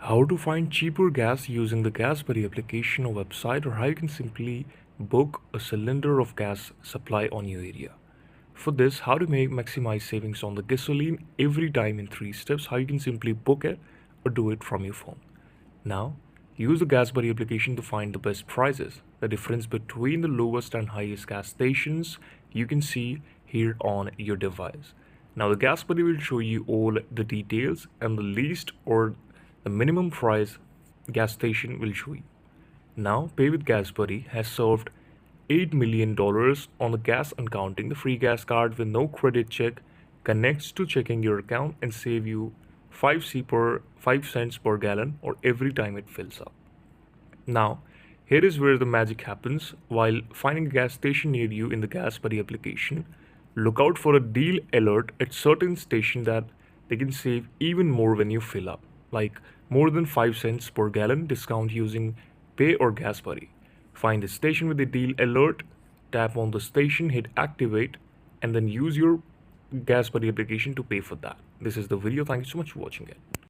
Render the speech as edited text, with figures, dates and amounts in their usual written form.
How to find cheaper gas using the GasBuddy application or website, or how you can simply book a cylinder of gas supply on your area. For this, how to maximize savings on the gasoline every time in 3 steps, how you can simply book it or do it from your phone. Now, use the GasBuddy application to find the best prices. The difference between the lowest and highest gas stations you can see here on your device. Now, the GasBuddy will show you all the details, and the least or the minimum price gas station will show you. Now, Pay with GasBuddy has served $8 million on the gas and counting. The free gas card with no credit check connects to checking your account and save you 5 cents per gallon or every time it fills up. Now, here is where the magic happens. While finding a gas station near you in the GasBuddy application, look out for a deal alert at certain stations that they can save even more when you fill up, like more than 5 cents per gallon discount using Pay or GasBuddy. Find the station with the deal alert, tap on the station, hit activate, and then use your GasBuddy application to pay for that. This is the video. Thank you so much for watching it.